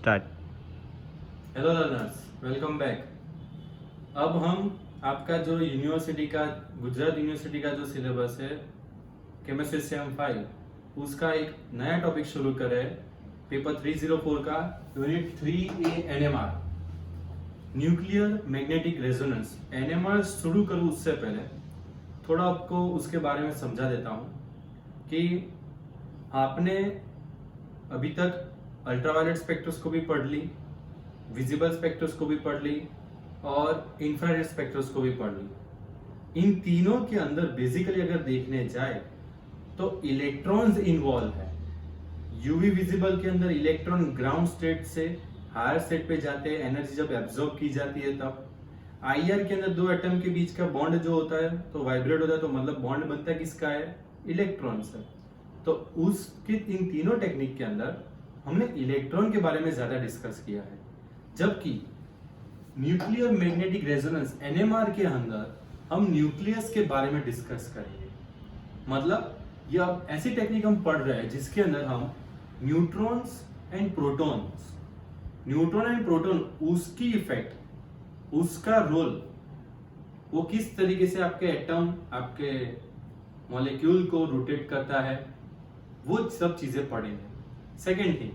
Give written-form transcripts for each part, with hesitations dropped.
Start. Hello learners, welcome back. अब हम आपका जो यूनिवर्सिटी का गुजरात यूनिवर्सिटी का जो सिलेबस है केमिस्ट्री सेम 5 उसका एक नया टॉपिक शुरू करें। पेपर 304 का unit 3A NMR nuclear magnetic resonance. NMR शुरू करूँ उससे पहले थोड़ा आपको उसके बारे में समझा देता हूँ कि आपने अभी तक अल्ट्रावायलेट स्पेक्ट्रोस्कोपी पढ़ ली, विजिबल स्पेक्ट्रोस्कोपी पढ़ ली और इंफ्रारेड स्पेक्ट्रोस्कोपी पढ़ ली। इन तीनों के अंदर बेसिकली अगर देखने जाए तो इलेक्ट्रॉन्स इन्वॉल्व है। यूवी विजिबल के अंदर इलेक्ट्रॉन ग्राउंड स्टेट से हायर स्टेट पे जाते हैं, एनर्जी जब एब्जॉर्ब की जाती है तब। आईआर के अंदर दो एटम के बीच का बॉन्ड जो होता है तो वाइब्रेट होता है, तो मतलब बॉन्ड बनता है किसका है, इलेक्ट्रॉन से। तो उसके इन तीनों टेक्निक के अंदर हमने इलेक्ट्रॉन के बारे में ज्यादा डिस्कस किया है, जबकि न्यूक्लियर मैग्नेटिक रेजोनेंस एनएमआर के अंदर हम न्यूक्लियस के बारे में डिस्कस करेंगे। मतलब यह ऐसी टेक्निक हम पढ़ रहे हैं जिसके अंदर हम neutrons and protons, neutron and proton, उसकी इफेक्ट, उसका रोल, वो किस तरीके से आपके एटम, आपके मॉलिक्यूल को रोटेट करता है, वो सब चीजें पढ़ेंगे। सेकेंड थिंग,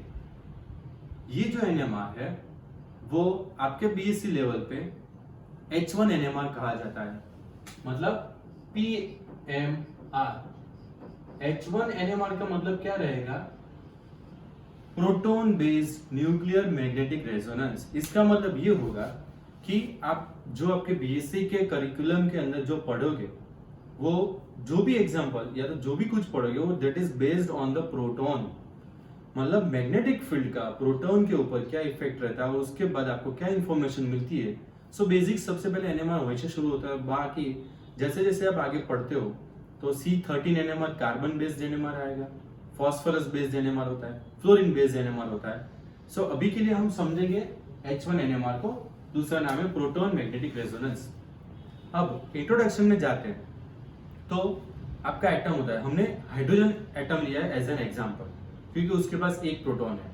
ये जो एनएमआर है वो आपके बीएससी लेवल पे H1 एनएमआर कहा जाता है, मतलब PMR। H1 एनएमआर का मतलब क्या रहेगा, proton based nuclear magnetic resonance. इसका मतलब ये होगा कि आप जो आपके बीएससी के करिकुलम के अंदर जो पढ़ोगे, वो जो भी एग्जांपल या तो जो भी कुछ पढ़ोगे वो that is based on the proton. मतलब मैग्नेटिक फील्ड का प्रोटॉन के ऊपर क्या इफेक्ट रहता है और उसके बाद आपको क्या इंफॉर्मेशन मिलती है। सो बेसिक सबसे पहले एनएमआर वहीं से शुरू होता है। बाकी जैसे जैसे आप आगे पढ़ते हो तो C13 NMR carbon based NMR आएगा, फॉस्फोरस बेस्ड एनएमआर होता है, फ्लोरीन बेस्ड एनएमआर होता है। सो अभी के लिए हम समझेंगे H1 एनएमआर को, दूसरा नाम है प्रोटॉन मैग्नेटिक रेजोनेंस। अब इंट्रोडक्शन में जाते हैं तो आपका एटम होता है, हमने हाइड्रोजन एटम लिया है एज एन एग्जांपल क्योंकि उसके पास एक प्रोटॉन है।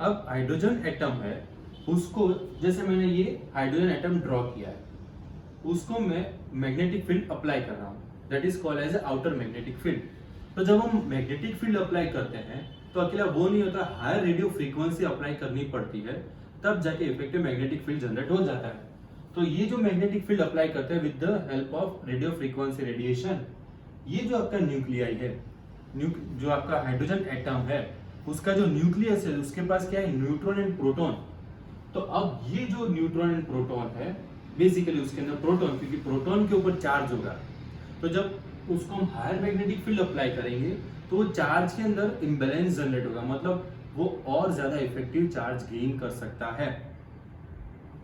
अब हाइड्रोजन एटम है, उसको जैसे मैंने ये हाइड्रोजन एटम ड्रॉ किया है, उसको मैं मैग्नेटिक फील्ड अप्लाई कर रहा हूँ, that is called as outer magnetic field. तो जब हम मैग्नेटिक फील्ड अप्लाई करते हैं तो अकेला वो नहीं होता, हायर रेडियो फ्रीक्वेंसी अप्लाई करनी पड़ती है, तब जाके इफेक्टिव मैग्नेटिक फील्ड जनरेट हो जाता है। तो ये जो मैग्नेटिक फील्ड अप्लाई करते हैं with the help of radio frequency radiation, ये जो आपका न्यूक्लियाई है, जो आपका हाइड्रोजन एटम है, उसका जो न्यूक्लियस है उसके पास क्या है, न्यूट्रॉन एंड प्रोटॉन। तो अब ये जो न्यूट्रॉन एंड प्रोटॉन है बेसिकली उसके अंदर प्रोटॉन, क्योंकि प्रोटॉन के ऊपर चार्ज होगा, तो जब उसको हम हायर मैग्नेटिक फील्ड अप्लाई करेंगे तो वो चार्ज के अंदर इम्बैलेंस जनरेट होगा, मतलब वो और ज्यादा इफेक्टिव चार्ज गेन कर सकता है।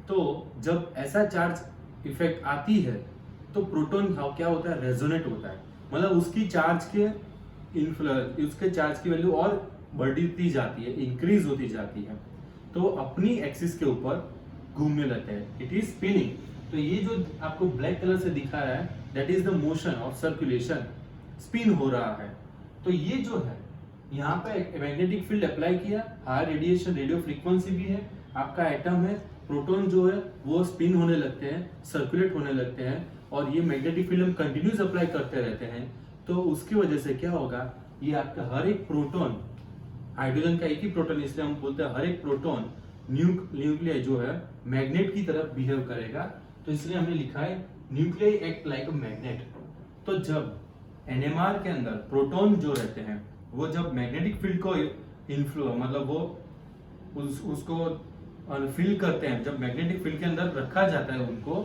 तो जब ऐसा चार्ज इफेक्ट आती है तो प्रोटॉन क्या होता है, रेजोनेट होता है, मतलब उसकी चार्ज के उसके चार्ज की वैल्यू और बढ़ती जाती है, इंक्रीज होती जाती है, तो अपनी एक्सिस के ऊपर घूमने लगते हैं, इट इज स्पिनिंग। तो ये जो आपको ब्लैक कलर से दिखा रहा है that is the motion of circulation, spin हो रहा है। तो ये जो है यहाँ पे मैग्नेटिक फील्ड अप्लाई किया, हायर रेडिएशन, रेडियो फ्रीक्वेंसी भी है, आपका एटम है, प्रोटॉन जो है वो स्पिन होने लगते हैं, सर्कुलेट होने लगते हैं, और ये मैग्नेटिक फील्ड हम कंटिन्यूस अप्लाई करते रहते हैं। तो उसकी वजह से क्या होगा, ये आपका हर एक प्रोटॉन, हाइड्रोजन का एक ही प्रोटॉन इसलिए हम बोलते हैं हर एक प्रोटॉन न्यूक्लियाई जो है मैग्नेट की तरफ बिहेव करेगा, तो इसलिए हमने लिखा है nuclei act like a magnet. तो जब एनएमआर के अंदर प्रोटॉन जो रहते हैं वो जब मैग्नेटिक फील्ड को इन्फ्लो, मतलब वो उसको फील करते हैं, जब मैग्नेटिक फील्ड के अंदर रखा जाता है उनको,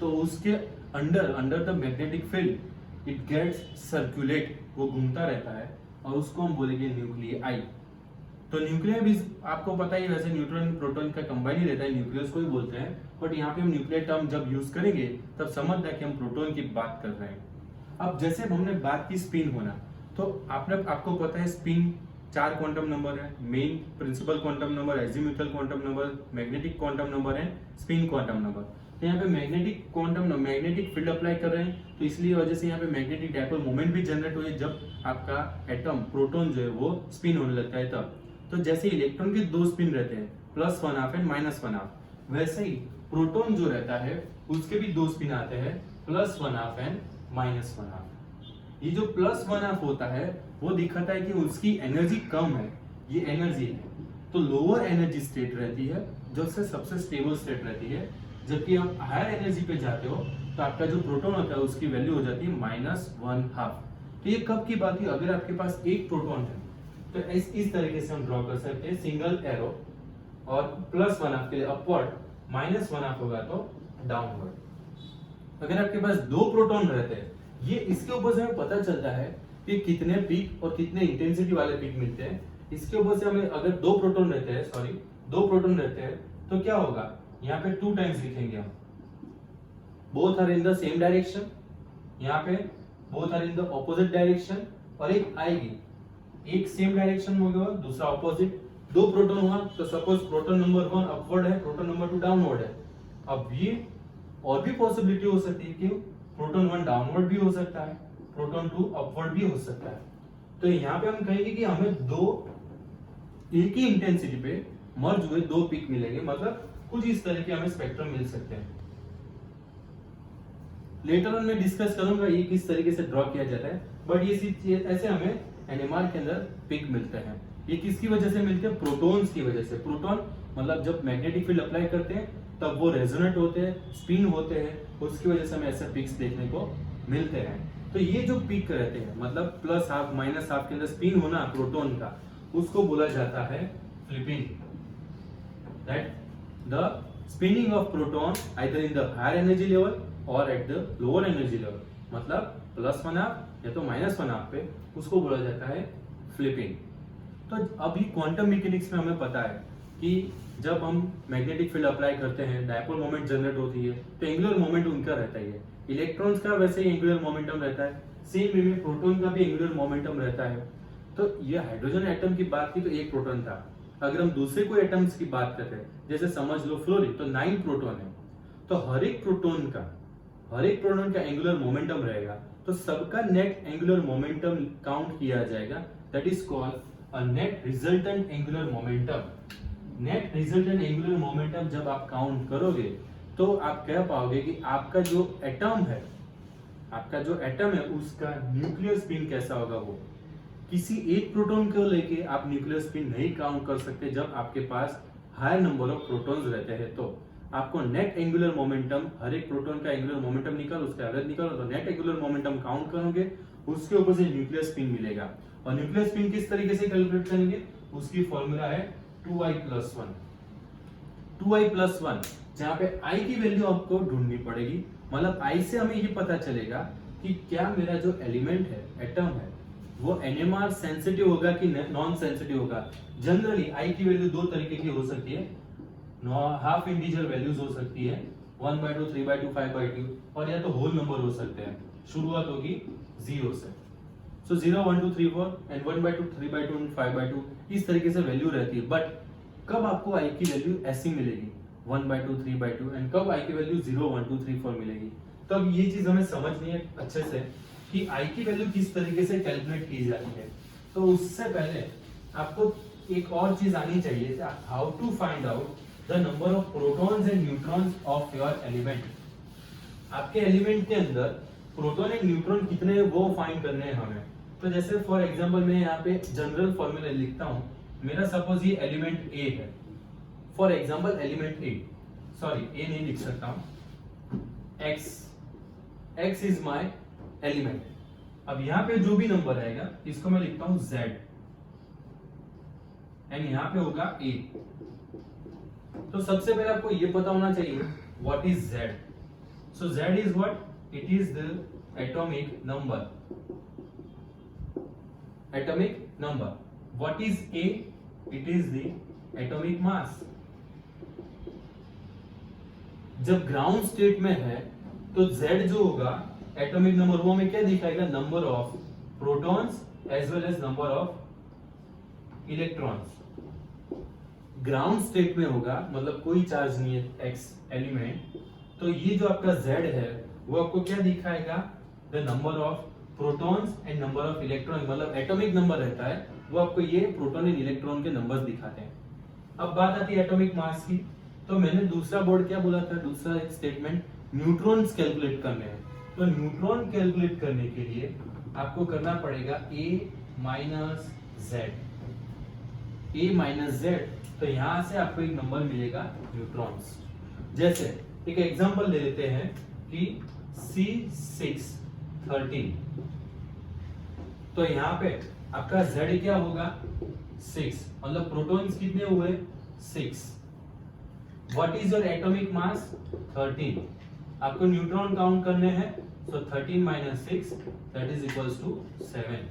तो उसके under the magnetic field it gets circulate, वो घूमता रहता है, और उसको हम बोलेंगे न्यूक्लियाई। तो न्यूक्लियाई भी आपको पता ही, वैसे न्यूट्रॉन प्रोटॉन का कंबाइन ही रहता है, न्यूक्लियस को ही बोलते हैं, बट यहाँ पे हम न्यूक्लियर टर्म जब यूज करेंगे तब समझना कि हम प्रोटॉन की बात कर रहे हैं। अब जैसे हमने बात की स्पिन होना, तो आपको पता है स्पिन 4 क्वांटम नंबर है, main principal quantum number, azimuthal quantum number, magnetic quantum number and spin quantum number. तो यहाँ पे magnetic quantum magnetic field apply कर रहे हैं, तो इसलिए वजह से यहाँ पे मैग्नेटिक डायपोल मोमेंट भी जनरेट हुई जब आपका एटम प्रोटॉन जो है वो स्पिन होने लगता है तब। तो जैसे इलेक्ट्रॉन के 2 स्पिन रहते हैं, +1/2 एंड -1/2। वैसे ही प्रोटॉन जो रहता है उसके भी दो स्पिन आते हैं, +1/2 एंड -1/2। ये जो +1/2 होता है वो दिखाता है कि उसकी एनर्जी कम है, ये एनर्जी है, तो लोअर एनर्जी स्टेट रहती है जो सबसे स्टेबल स्टेट रहती है। जबकि आप हायर एनर्जी पे जाते हो तो आपका जो प्रोटॉन होता है उसकी वैल्यू हो जाती है -1/2। तो ये कब की बात है, अगर आपके पास एक प्रोटॉन है तो इस तरीके से हम ड्रॉ कर सकते हैं सिंगल एरो, और +1/2 के लिए अपवर्ड, -1/2 होगा तो डाउनवर्ड। अगर आपके पास दो प्रोटॉन रहते हैं, ये इसके ऊपर से हमें पता चलता है कि कितने पीक और कितने इंटेंसिटी वाले पीक मिलते हैं। इसके ऊपर से हमें अगर दो प्रोटॉन रहते हैं तो क्या होगा, यहाँ पे 2 टाइम्स लिखेंगे हम, both are in the same direction, यहाँ पे both are in the opposite direction, और एक आएगी, एक सेम डायरेक्शन हो गया, दूसरा ऑपोजिट। दो प्रोटॉन हुआ तो सपोज प्रोटॉन नंबर 1 अपवर्ड है, प्रोटॉन नंबर 2 डाउनवर्ड है। अब ये और भी पॉसिबिलिटी हो सकती है कि प्रोटॉन 1 डाउनवर्ड भी हो सकता है, प्रोटॉन 2 अपवर्ड भी हो सकता है। तो यहाँ पे हम कहेंगे कि हमें दो एक ही इंटेंसिटी पे मर्ज हुए दो पीक मिलेंगे, मतलब कुछ इस तरह के हमें स्पेक्ट्रम मिल सकते हैं। लेटर ऑन मैं डिस्कस करूंगा ये किस तरीके से ड्रॉ किया जाता है, बट ये ऐसे हमें एनएमआर के अंदर पिक मिलते हैं। ये किसकी वजह से मिलते हैं, प्रोटॉन्स की वजह से। प्रोटॉन मतलब जब मैग्नेटिक फील्ड अप्लाई करते हैं तब वो रेजोनेट होते हैं, स्पिन होते हैं, उसकी वजह से हमें ऐसे पिक्स देखने को मिलते हैं। तो ये जो पिक रहते हैं मतलब +1/2 -1/2 के अंदर स्पिन होना प्रोटॉन का, उसको बोला जाता है flipping. That the spinning of proton either in the higher energy level और at the lower energy level, मतलब +1/2 या तो -1/2 पे, उसको बोला जाता है फ्लिपिंग। तो अभी क्वांटम मैकेनिक्स में हमें पता है कि जब हम मैग्नेटिक फील्ड अप्लाई करते हैं, डायपोल मोमेंट जनरेट होती है, तो एंगुलर मोमेंट उनका रहता ही है। इलेक्ट्रॉन्स का वैसे ही एंगुलर मोमेंटम रहता है, सेम वे में प्रोटॉन का भी एंगुलर मोमेंटम रहता है। तो ये हाइड्रोजन एटम की बात की तो एक प्रोटॉन था, अगर हम दूसरे कोई एटम्स की बात करते हैं जैसे समझ लो फ्लोरीन, तो 9 प्रोटॉन है। तो हर एक प्रोटॉन का एंगुलर मोमेंटम रहेगा, तो सबका नेट एंगुलर मोमेंटम काउंट किया जाएगा। That is called a net resultant angular momentum. Net resultant angular momentum जब आप काउंट करोगे तो आप कह पाओगे कि आपका जो एटम है उसका न्यूक्लियर स्पिन कैसा होगा। वो किसी एक प्रोटॉन को लेके आप न्यूक्लियर स्पिन नहीं काउंट कर सकते जब आपके पास हायर नंबर ऑफ प्रोटॉन्स रहते हैं। तो आपको नेट एंगुलर मोमेंटम, हर एक प्रोटॉन का एंगुलर मोमेंटम निकालो, उसका एवरेज निकालो, तो नेट एंगुलर मोमेंटम काउंट करोगे, उसके ऊपर से न्यूक्लियर स्पिन मिलेगा। और न्यूक्लियर स्पिन किस तरीके से कैलकुलेट करेंगे, उसकी फॉर्मूला है 2i+1। 2i+1 जहां पे i की वैल्यू आपको ढूंढनी पड़ेगी, मतलब i से हमें ये पता चलेगा कि क्या मेरा जो एलिमेंट है, एटम है, वो एनएमआर सेंसिटिव होगा कि नॉन सेंसिटिव होगा। जनरली i की वैल्यू दो तरीके की हो सकती है, हाफ इंटीजर वैल्यूज हो सकती है 1/2, 3/2, 5/2, और या तो होल नंबर हो सकते हैं। शुरुआत होगी 0 से, सो 0, 1, 2, 3, 4 एंड 1/2, 3/2 एंड 5/2, इस तरीके से वैल्यू रहती है। बट कब आपको i की वैल्यू ऐसी मिलेगी 1/2, 3/2, एंड कब i की वैल्यू 0, 1, 2, 3, 4 मिलेगी। तो अब ये चीज हमें समझनी है अच्छे से कि i की वैल्यू किस तरीके से कैलकुलेट की जाती है। तो उससे पहले आपको एक और चीज आनी चाहिए, how to find out the number of protons and neutrons of your element. आपके एलिमेंट के अंदर प्रोटॉन एंड न्यूट्रॉन कितने हैं वो फाइंड करने हैं हमें। तो जैसे फॉर एग्जांपल मैं यहाँ पे जनरल फॉर्मूला लिखता हूँ, मेरा सपोज ये एलिमेंट ए है, for example element A, sorry A नहीं लिख सकता हूँ, x इज माय एलिमेंट। अब यहाँ पे जो भी नंबर आएगा इसको मैं लिखता हूँ z, एंड यहाँ पे होगा a। तो सबसे पहले आपको ये पता होना चाहिए what is z। So z is what, it is the atomic number. What is a, it is the atomic mass. जब ग्राउंड स्टेट में है तो z जो होगा एटॉमिक नंबर, वो हमें क्या दिखाएगा, number of protons as well as number of electrons. Ground state में होगा मतलब कोई चार्ज नहीं है x एलिमेंट, तो ये जो आपका z है वो आपको क्या दिखाएगा, the number of protons and number of electron, मतलब एटॉमिक नंबर रहता है वो आपको ये प्रोटॉन एंड इलेक्ट्रॉन के नंबर्स दिखाते हैं। अब बात आती है एटॉमिक मास की। तो मैंने दूसरा बोर्ड क्या बोला था, दूसरा एक स्टेटमेंट, न्यूट्रॉन्स कैलकुलेट करने हैं। तो न्यूट्रॉन कैलकुलेट करने के लिए आपको करना पड़ेगा A माइनस Z। तो यहां से आपको एक नंबर मिलेगा न्यूट्रॉन्स। जैसे एक एग्जांपल ले लेते हैं कि C613। तो यहाँ पे आपका Z क्या होगा 6, मतलब प्रोटॉन्स कितने हुए 6। What is your atomic mass 13। आपको न्यूट्रॉन काउंट करने हैं, so 13 minus 6 that is equals to 7।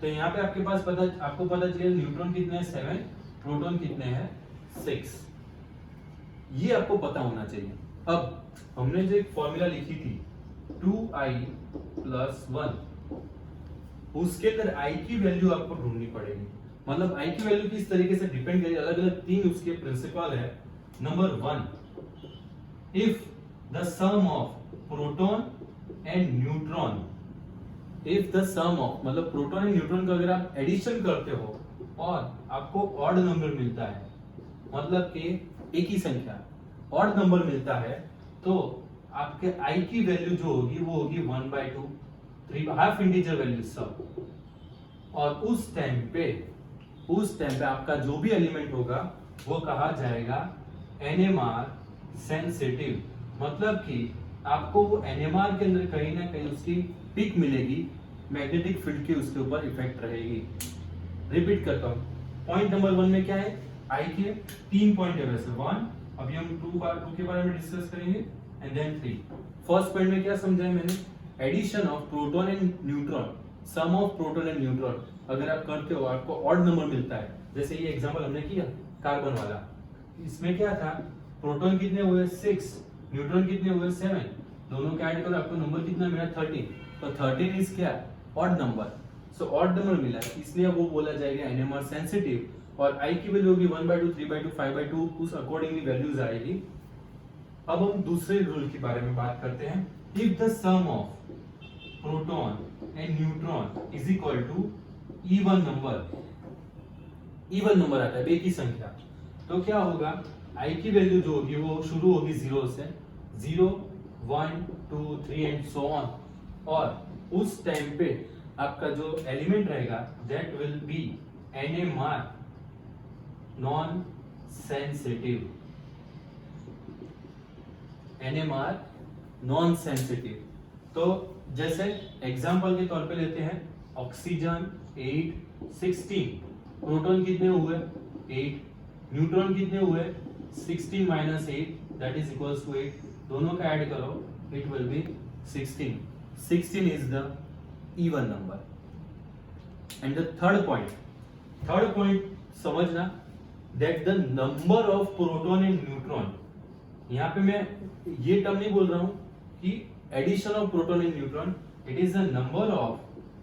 तो यहाँ पे आपको पता चले न्यूट्रॉन कितने हैं 7, प्रोटॉन कितने हैं 6। ये आपको पता होना चाहिए। अब हमने जो एक फॉर्मूला लिखी थी 2i + 1, उसके अंदर i की वैल्यू आपको ढूंढनी पड़ेगी। मतलब i की वैल्यू किस तरीके से डिपेंड करेगी, अलग अलग 3 उसके प्रिंसिपल है। Number 1, if the sum of proton and neutron, if the sum of मतलब प्रोटॉन एंड न्यूट्रॉन का अगर आप एडिशन करते हो और आपको ऑड नंबर मिलता है, मतलब कि एक ही संख्या ऑड नंबर मिलता है, तो आपके i की वैल्यू जो होगी वो होगी 1/2, 3 हाफ इंटीजर वैल्यू सब। और उस टाइम पे आपका जो भी एलिमेंट होगा वो कहा जाएगा NMR सेंसिटिव। मतलब कि आपको वो NMR के अंदर कहीं ना कहीं उसकी पिक मिलेगी, मैग्नेटिक फील्ड की उसके ऊपर इफेक्ट रहेगी। रिपीट करता हूं, पॉइंट नंबर 1 में क्या है, I के 3 पॉइंट है वैसे 1, अभी हम 2 के बारे में डिस्कस करेंगे एंड देन 3। फर्स्ट पॉइंट में क्या समझा है मैंने, addition of proton and neutron, sum of proton and neutron अगर आप करते हो आपको ऑड नंबर मिलता है। जैसे ये एग्जांपल हमने किया कार्बन वाला, इसमें क्या था, प्रोटॉन कितने हुए 6, न्यूट्रॉन कितने हुए 7, दोनों का ऐड करो आपको नंबर कितना मिला 13। तो 13 इज क्या, odd number, so odd number मिला है, इसलिए वो बोला जाएगा NMR सेंसिटिव। और I की वैल्यू होगी 1/2, 3/2, 5/2, उस अकॉर्डिंगली वैल्यूज आएगी। अब हम दूसरे रूल के बारे में बात करते हैं, if the sum of proton and neutron is equal to even number आता है, एक ही संख्या, तो क्या होगा, I की वैल्यू जो होगी वो शुरू होगी 0 से, 0, 1, 2, 3 एंड सो ऑन। और उस टाइम पे आपका जो एलिमेंट रहेगा that will be NMR non sensitive, NMR non sensitive. तो जैसे एग्जांपल के तौर पे लेते हैं ऑक्सीजन 8, 16, प्रोटॉन कितने हुए 8, न्यूट्रॉन कितने हुए 16 minus 8 that is equals to 8, दोनों का ऐड करो it will be 16। 16 is the even number. And the third point समझना, that the number of proton and neutron, यहाँ पे मैं ये टर्म नहीं बोल रहा हूँ कि addition of proton and neutron, it is the number of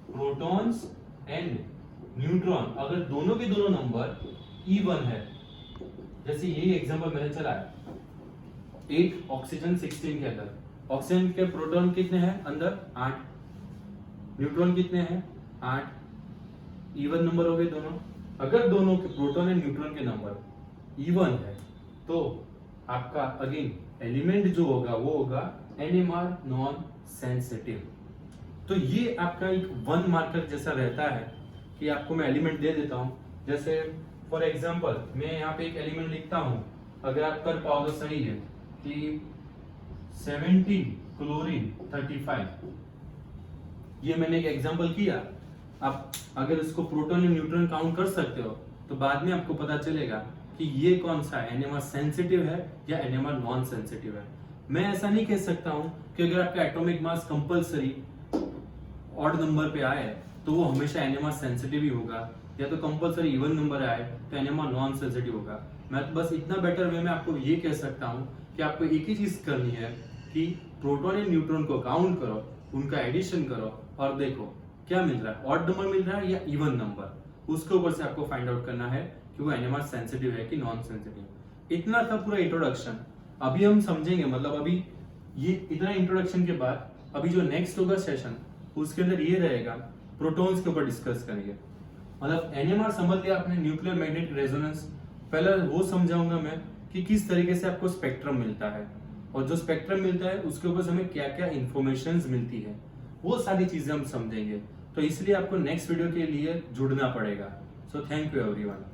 protons and neutron, अगर दोनों के दोनों नंबर even है, जैसे यही एग्जांपल मैंने चलाया 8 ऑक्सीजन 16 के अंदर, ऑक्सीजन के प्रोटॉन कितने हैं अंदर 8, न्यूट्रॉन कितने हैं 8, इवन नंबर हो गए दोनों। अगर दोनों के प्रोटॉन एंड न्यूट्रॉन के नंबर इवन है तो आपका अगेन एलिमेंट जो होगा वो होगा NMR नॉन सेंसिटिव। तो ये आपका एक 1 मार्कर जैसा रहता है कि आपको मैं एलिमेंट दे देता हूं। जैसे फॉर एग्जांपल मैं यहाँ पे एक एलिमेंट लिखता हूं, अगर आप कर पाओ तो सही है कि 17 क्लोरीन 35, ये मैंने एक एग्जांपल किया। आप अगर इसको प्रोटॉन एंड न्यूट्रॉन काउंट कर सकते हो तो बाद में आपको पता चलेगा कि ये कौन सा NMR सेंसिटिव है या NMR नॉन सेंसिटिव है। मैं ऐसा नहीं कह सकता हूं कि अगर आपका atomic mass compulsory odd number पे आए तो वो हमेशा NMR सेंसिटिव ही होगा, या तो कंपलसरी इवन नंबर आए तो NMR नॉन सेंसिटिव होगा। मैं तो बस इतना बेटर वे में आपको ये कह सकता हूं कि आपको एक ही चीज करनी है कि प्रोटॉन एंड न्यूट्रॉन को काउंट करो, उनका एडिशन करो और देखो क्या मिल रहा है, ऑड नंबर मिल रहा है या इवन नंबर, उसके ऊपर से आपको फाइंड आउट करना है कि वो NMR सेंसिटिव है कि नॉन सेंसिटिव। इतना था पूरा इंट्रोडक्शन। अभी हम समझेंगे, मतलब अभी ये इतना इंट्रोडक्शन के बाद अभी जो नेक्स्ट होगा सेशन उसके अंदर ये रहेगा, प्रोटॉन्स के ऊपर डिस्कस करेंगे। मतलब NMR समझ लिया आपने, न्यूक्लियर मैग्नेटिक रेजोनेंस, पहले वो समझाऊंगा मैं कि किस तरीके से आपको स्पेक्ट्रम मिलता है, और जो स्पेक्ट्रम मिलता है उसके ऊपर हमें क्या क्या इंफॉर्मेशन मिलती है, वो सारी चीजें हम समझेंगे। तो इसलिए आपको नेक्स्ट वीडियो के लिए जुड़ना पड़ेगा। So thank you everyone.